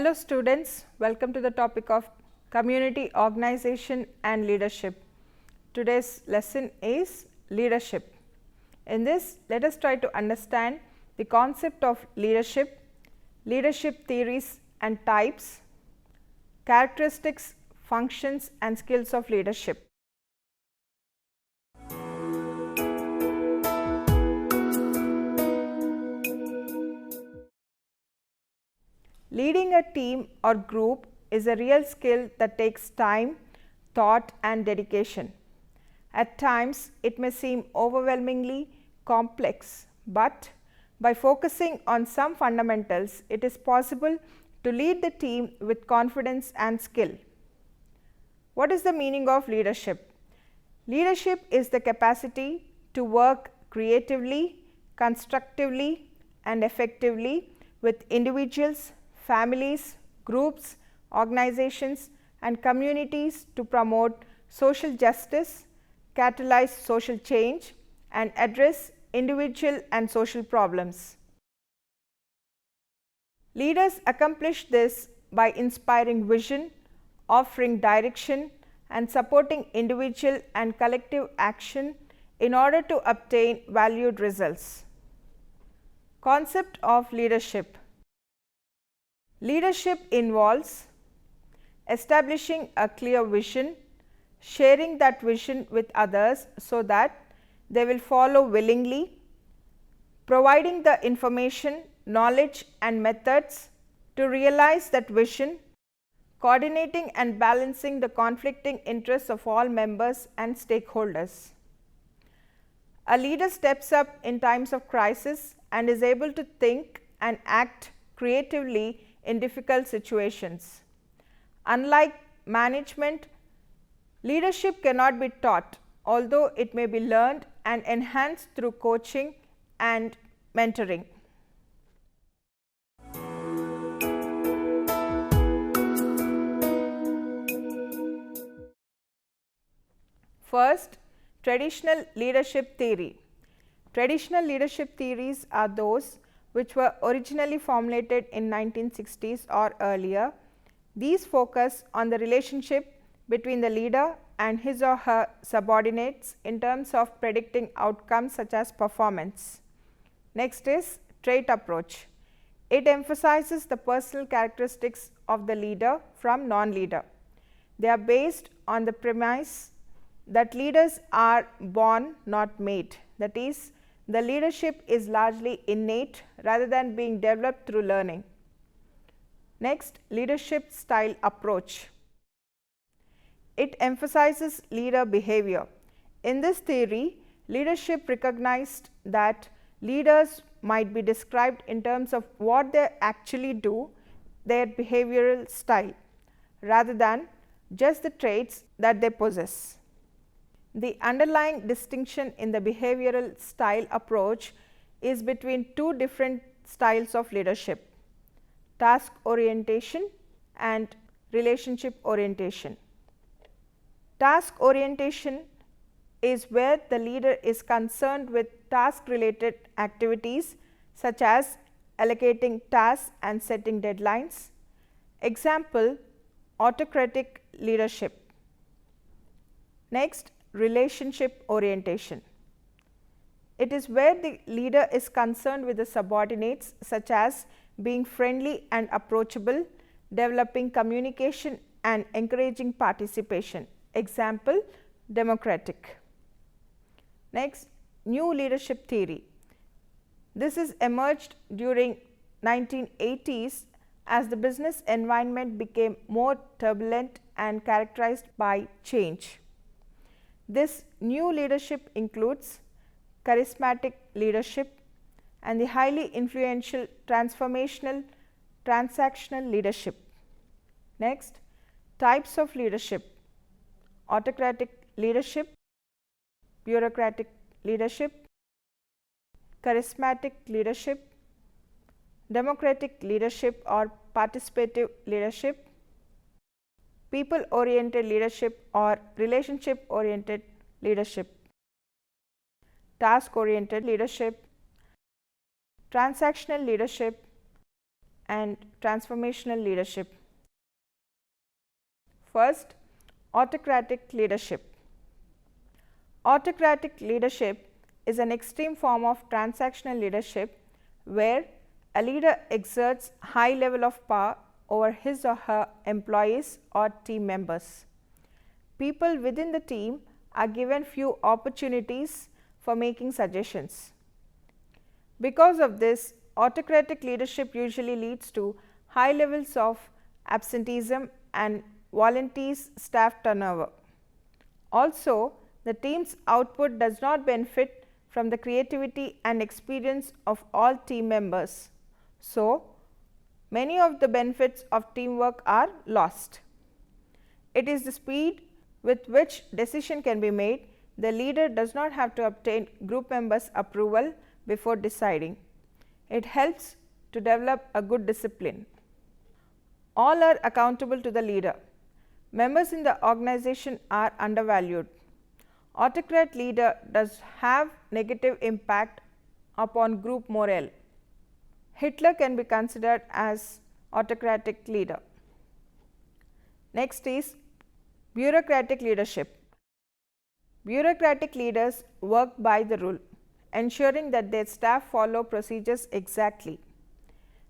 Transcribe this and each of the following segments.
Hello students, welcome to the topic of community organization and leadership. Today's lesson is leadership. In this, let us try to understand the concept of leadership, leadership theories and types, characteristics, functions and skills of leadership. Leading a team or group is a real skill that takes time, thought and dedication. At times, it may seem overwhelmingly complex, but by focusing on some fundamentals, it is possible to lead the team with confidence and skill. What is the meaning of leadership? Leadership is the capacity to work creatively, constructively and effectively with individuals, families, groups, organizations and communities to promote social justice, catalyze social change and address individual and social problems. Leaders accomplish this by inspiring vision, offering direction and supporting individual and collective action in order to obtain valued results. Concept of leadership. Leadership involves establishing a clear vision, sharing that vision with others so that they will follow willingly, providing the information, knowledge and methods to realize that vision, coordinating and balancing the conflicting interests of all members and stakeholders. A leader steps up in times of crisis and is able to think and act creatively in difficult situations. Unlike management, leadership cannot be taught, although it may be learned and enhanced through coaching and mentoring. First, traditional leadership theory. Traditional leadership theories are those which were originally formulated in 1960s or earlier. These focus on the relationship between the leader and his or her subordinates in terms of predicting outcomes such as performance. Next is trait approach. It emphasizes the personal characteristics of the leader from non-leader. They are based on the premise that leaders are born, not made. That is, the leadership is largely innate rather than being developed through learning. Next, leadership style approach. It emphasizes leader behavior. In this theory, leadership recognized that leaders might be described in terms of what they actually do, their behavioral style, rather than just the traits that they possess. The underlying distinction in the behavioral style approach is between two different styles of leadership: task orientation and relationship orientation. Task orientation is where the leader is concerned with task related activities such as allocating tasks and setting deadlines. Example, autocratic leadership. Next, relationship orientation. It is where the leader is concerned with the subordinates such as being friendly and approachable, developing communication and encouraging participation. Example, democratic. Next, new leadership theory. This is emerged during 1980s as the business environment became more turbulent and characterized by change. This new leadership includes charismatic leadership and the highly influential transformational transactional leadership. Next, types of leadership: autocratic leadership, bureaucratic leadership, charismatic leadership, democratic leadership or participative leadership, people oriented leadership or relationship oriented leadership, task oriented leadership, transactional leadership and transformational leadership. First, autocratic leadership. Autocratic leadership is an extreme form of transactional leadership where a leader exerts high level of power over his or her employees or team members. People within the team are given few opportunities for making suggestions. Because of this, autocratic leadership usually leads to high levels of absenteeism and volunteers staff turnover. Also, the team's output does not benefit from the creativity and experience of all team members. So, many of the benefits of teamwork are lost. It is the speed with which decision can be made. The leader does not have to obtain group members' approval before deciding. It helps to develop a good discipline. All are accountable to the leader. Members in the organization are undervalued. Autocrat leader does have negative impact upon group morale. Hitler can be considered as autocratic leader. Next is bureaucratic leadership. Bureaucratic leaders work by the rule, ensuring that their staff follow procedures exactly.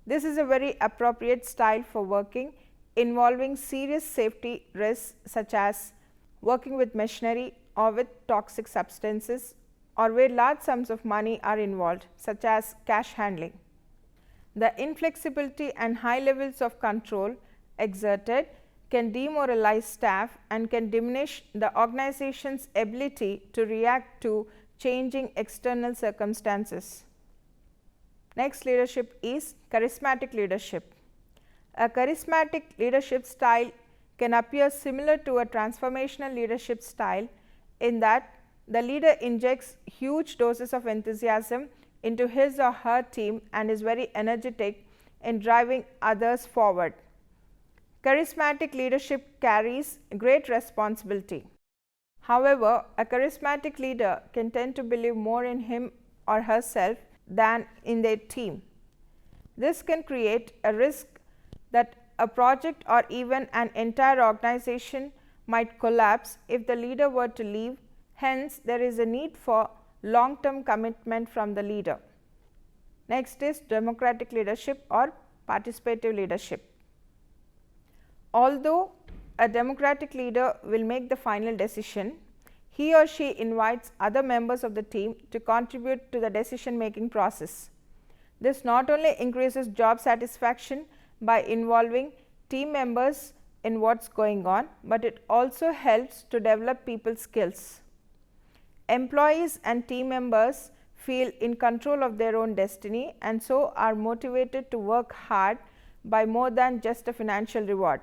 This is a very appropriate style for working involving serious safety risks such as working with machinery or with toxic substances, or where large sums of money are involved such as cash handling. The inflexibility and high levels of control exerted can demoralize staff and can diminish the organization's ability to react to changing external circumstances. Next leadership is charismatic leadership. A charismatic leadership style can appear similar to a transformational leadership style in that the leader injects huge doses of enthusiasm into his or her team and is very energetic in driving others forward. Charismatic leadership carries great responsibility. However, a charismatic leader can tend to believe more in him or herself than in their team. This can create a risk that a project or even an entire organization might collapse if the leader were to leave. Hence, there is a need for long-term commitment from the leader. Next is democratic leadership or participative leadership. Although a democratic leader will make the final decision, he or she invites other members of the team to contribute to the decision making process. This not only increases job satisfaction by involving team members in what's going on, but it also helps to develop people skills. Employees and team members feel in control of their own destiny and so are motivated to work hard by more than just a financial reward.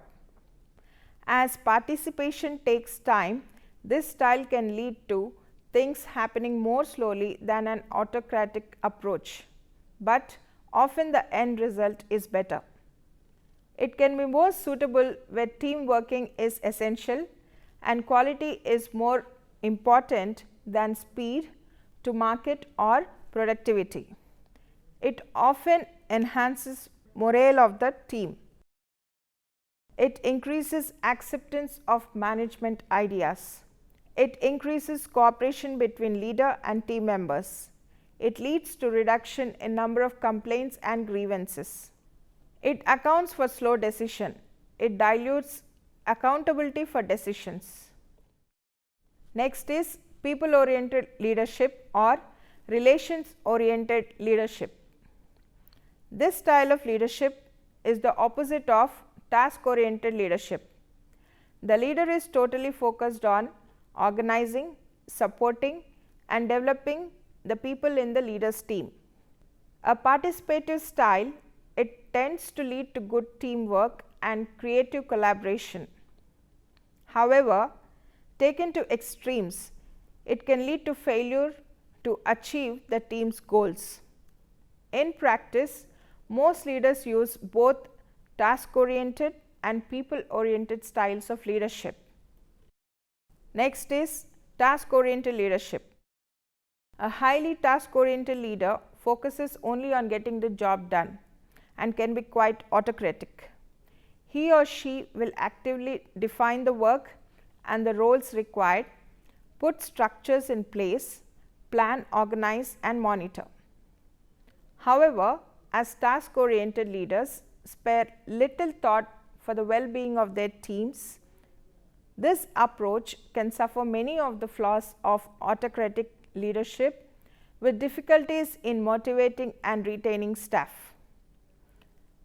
As participation takes time, this style can lead to things happening more slowly than an autocratic approach, but often the end result is better. It can be more suitable where team working is essential and quality is more important than speed to market or productivity. It often enhances morale of the team. It increases acceptance of management ideas. It increases cooperation between leader and team members. It leads to reduction in number of complaints and grievances. It accounts for slow decision. It dilutes accountability for decisions. Next is people oriented leadership or relations oriented leadership. This style of leadership is the opposite of task oriented leadership. The leader is totally focused on organizing, supporting and developing the people in the leader's team. A participative style, it tends to lead to good teamwork and creative collaboration. However, taken to extremes, it can lead to failure to achieve the team's goals. In practice, most leaders use both task oriented and people oriented styles of leadership. Next is task oriented leadership. A highly task oriented leader focuses only on getting the job done and can be quite autocratic. He or she will actively define the work and the roles required, put structures in place, plan, organize and monitor. However, as task-oriented leaders spare little thought for the well-being of their teams, this approach can suffer many of the flaws of autocratic leadership, with difficulties in motivating and retaining staff.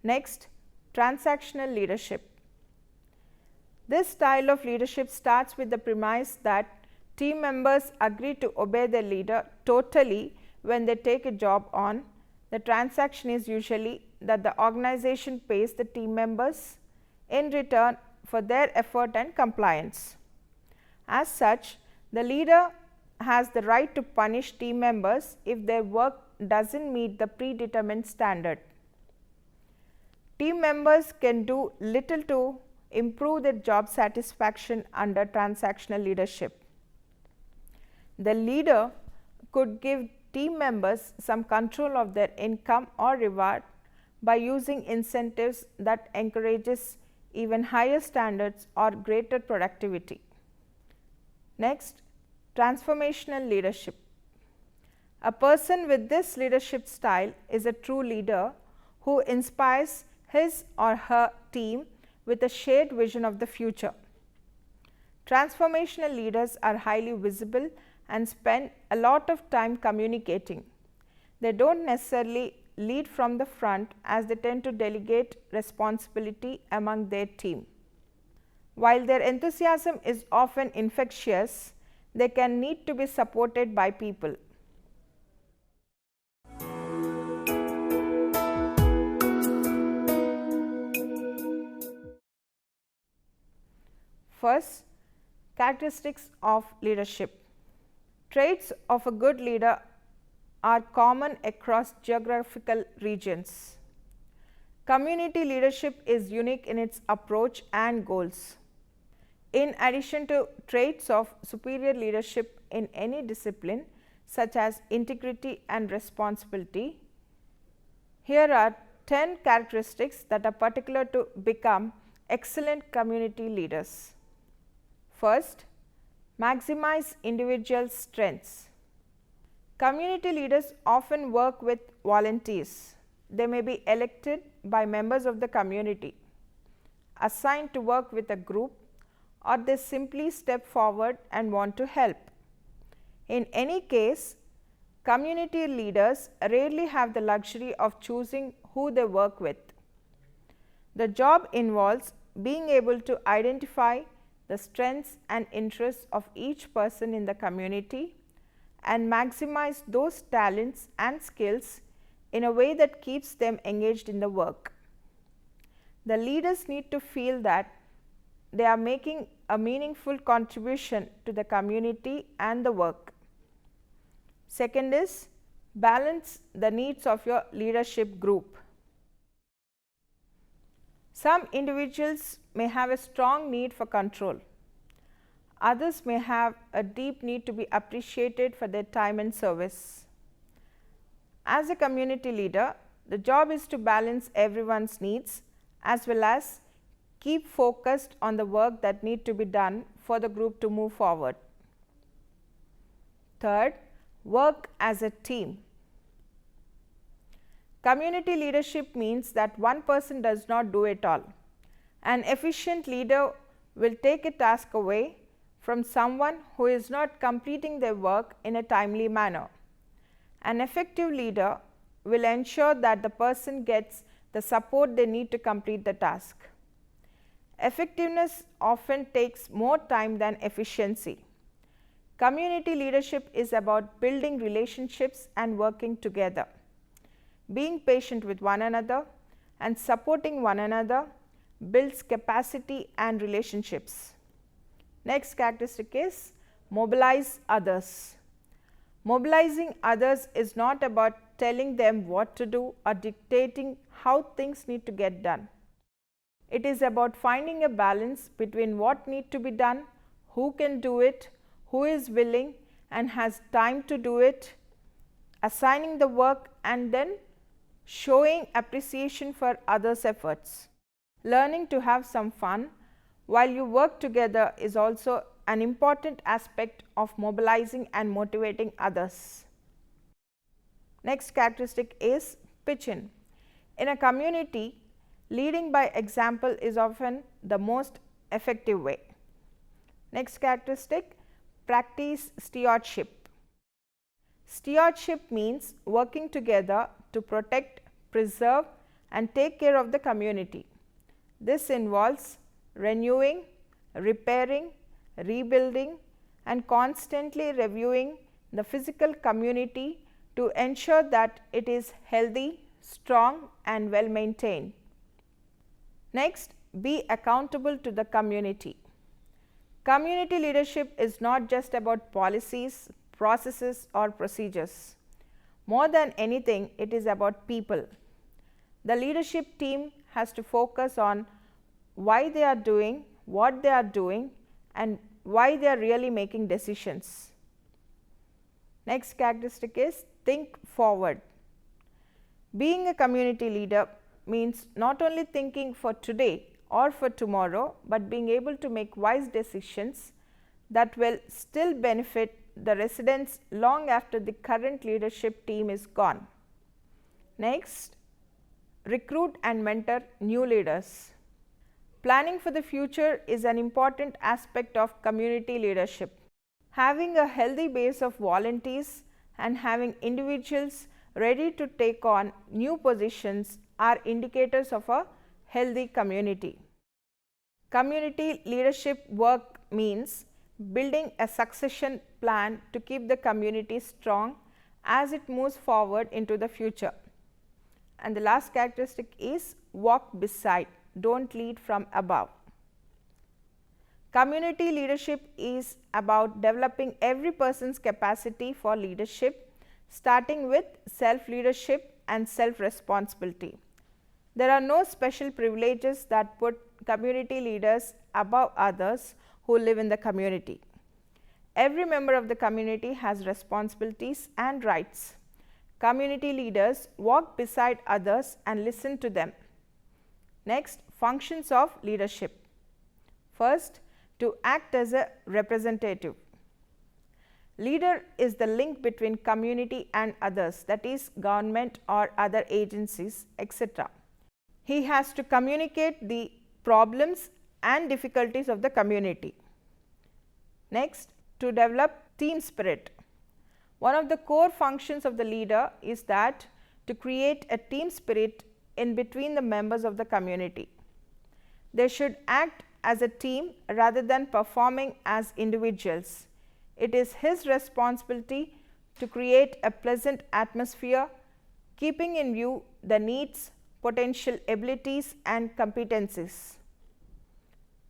Next, transactional leadership. This style of leadership starts with the premise that team members agree to obey their leader totally when they take a job on. The transaction is usually that the organization pays the team members in return for their effort and compliance. As such, the leader has the right to punish team members if their work doesn't meet the predetermined standard. Team members can do little to improve their job satisfaction under transactional leadership. The leader could give team members some control of their income or reward by using incentives that encourages even higher standards or greater productivity. Next, transformational leadership. A person with this leadership style is a true leader who inspires his or her team with a shared vision of the future. Transformational leaders are highly visible and spend a lot of time communicating. They don't necessarily lead from the front, as they tend to delegate responsibility among their team. While their enthusiasm is often infectious, they can need to be supported by people. First, characteristics of leadership. Traits of a good leader are common across geographical regions. Community leadership is unique in its approach and goals. In addition to traits of superior leadership in any discipline, such as integrity and responsibility, here are 10 characteristics that are particular to become excellent community leaders. First, maximize individual strengths. Community leaders often work with volunteers. They may be elected by members of the community, assigned to work with a group, or they simply step forward and want to help. In any case, community leaders rarely have the luxury of choosing who they work with. The job involves being able to identify the strengths and interests of each person in the community and maximize those talents and skills in a way that keeps them engaged in the work. The leaders need to feel that they are making a meaningful contribution to the community and the work. Second is, balance the needs of your leadership group. Some individuals may have a strong need for control. Others may have a deep need to be appreciated for their time and service. As a community leader, the job is to balance everyone's needs as well as keep focused on the work that need to be done for the group to move forward. Third, work as a team. Community leadership means that one person does not do it all. An efficient leader will take a task away from someone who is not completing their work in a timely manner. An effective leader will ensure that the person gets the support they need to complete the task. Effectiveness often takes more time than efficiency. Community leadership is about building relationships and working together, being patient with one another and supporting one another builds capacity and relationships. Next characteristic is mobilize others. Mobilizing others is not about telling them what to do or dictating how things need to get done. It is about finding a balance between what needs to be done, who can do it, who is willing and has time to do it, assigning the work and then showing appreciation for others' efforts. Learning to have some fun while you work together is also an important aspect of mobilizing and motivating others. Next characteristic is pitch in. In a community, leading by example is often the most effective way. Next characteristic, practice stewardship. Stewardship means working together to protect, preserve and take care of the community. This involves renewing, repairing, rebuilding and constantly reviewing the physical community to ensure that it is healthy, strong and well maintained. Next, be accountable to the community. Community leadership is not just about policies, processes or procedures. More than anything, it is about people. The leadership team has to focus on why they are doing, what they are doing and why they are really making decisions. Next characteristic is think forward. Being a community leader means not only thinking for today or for tomorrow, but being able to make wise decisions that will still benefit the residents long after the current leadership team is gone. Next, recruit and mentor new leaders. Planning for the future is an important aspect of community leadership. Having a healthy base of volunteers and having individuals ready to take on new positions are indicators of a healthy community. Community leadership work means building a succession plan to keep the community strong as it moves forward into the future. And the last characteristic is walk beside, don't lead from above. Community leadership is about developing every person's capacity for leadership, starting with self-leadership and self-responsibility. There are no special privileges that put community leaders above others who live in the community. Every member of the community has responsibilities and rights. Community leaders walk beside others and listen to them. Next, functions of leadership. First, to act as a representative. Leader is the link between community and others, that is government or other agencies, etc. He has to communicate the problems and difficulties of the community. Next, to develop team spirit. One of the core functions of the leader is that to create a team spirit in between the members of the community. They should act as a team rather than performing as individuals. It is his responsibility to create a pleasant atmosphere, keeping in view the needs, potential abilities and competencies.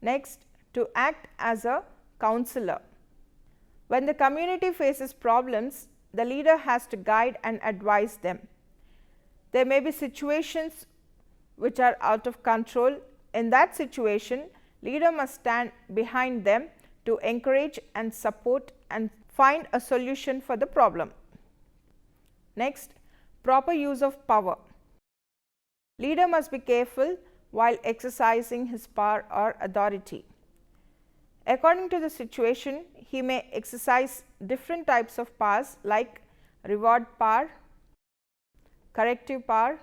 Next, to act as a counselor. When the community faces problems, the leader has to guide and advise them. There may be situations which are out of control. In that situation, leader must stand behind them to encourage and support and find a solution for the problem. Next, proper use of power. Leader must be careful while exercising his power or authority. According to the situation, he may exercise different types of powers like reward power, corrective power,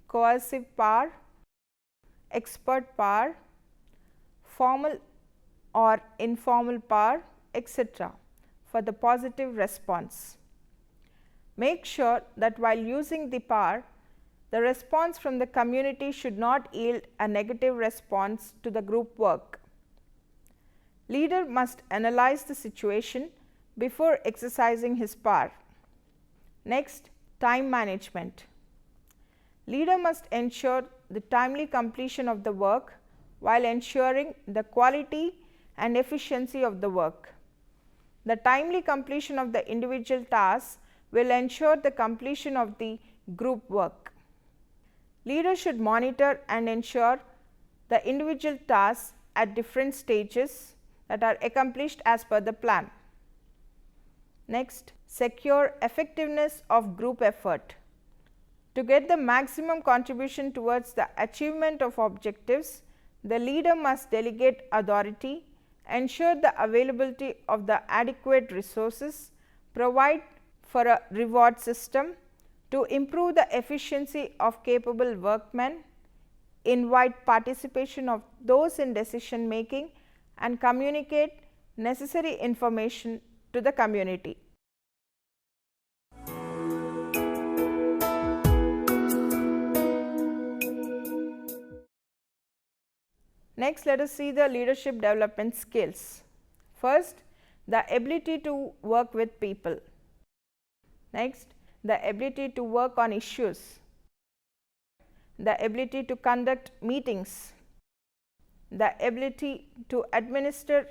coercive power, expert power, formal or informal power, etc. for the positive response. Make sure that while using the power, the response from the community should not yield a negative response to the group work. Leader must analyze the situation before exercising his power. Next, time management. Leader must ensure the timely completion of the work while ensuring the quality and efficiency of the work. The timely completion of the individual tasks will ensure the completion of the group work. Leader should monitor and ensure the individual tasks at different stages that are accomplished as per the plan. Next, secure effectiveness of group effort. To get the maximum contribution towards the achievement of objectives, the leader must delegate authority, ensure the availability of the adequate resources, provide for a reward system to improve the efficiency of capable workmen, invite participation of those in decision making, and communicate necessary information to the community. Next, let us see the leadership development skills. First, the ability to work with people. Next, the ability to work on issues. The ability to conduct meetings. The ability to administer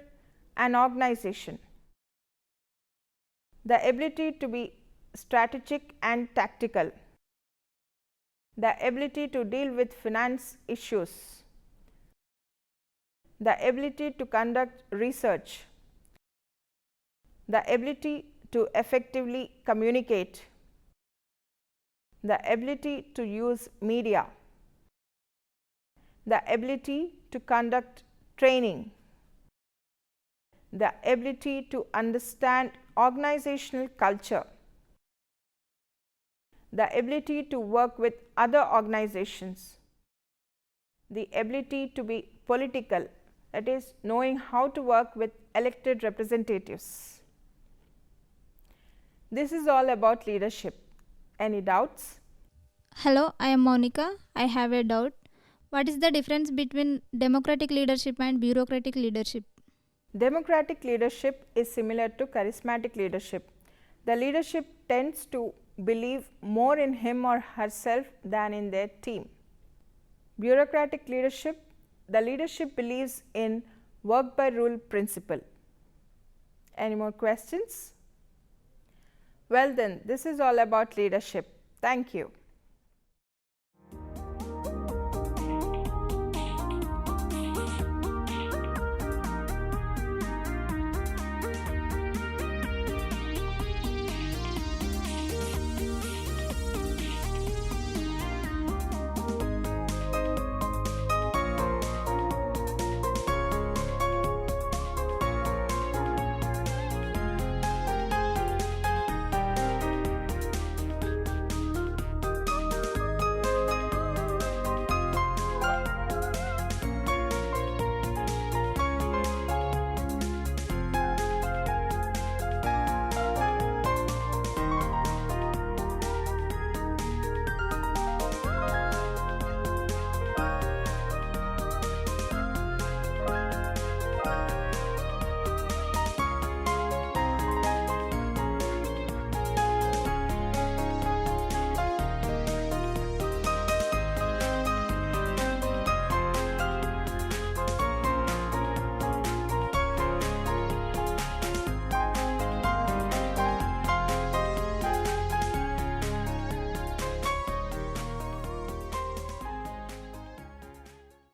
an organization. The ability to be strategic and tactical. The ability to deal with finance issues. The ability to conduct research, the ability to effectively communicate, the ability to use media, the ability to conduct training, the ability to understand organizational culture, the ability to work with other organizations, the ability to be political, that is, knowing how to work with elected representatives. This is all about leadership. Any doubts? Hello, I am Monica. I have a doubt. What is the difference between democratic leadership and bureaucratic leadership? Democratic leadership is similar to charismatic leadership. The leadership tends to believe more in him or herself than in their team. Bureaucratic leadership, the leadership believes in work by rule principle. Any more questions? Well then, this is all about leadership. Thank you.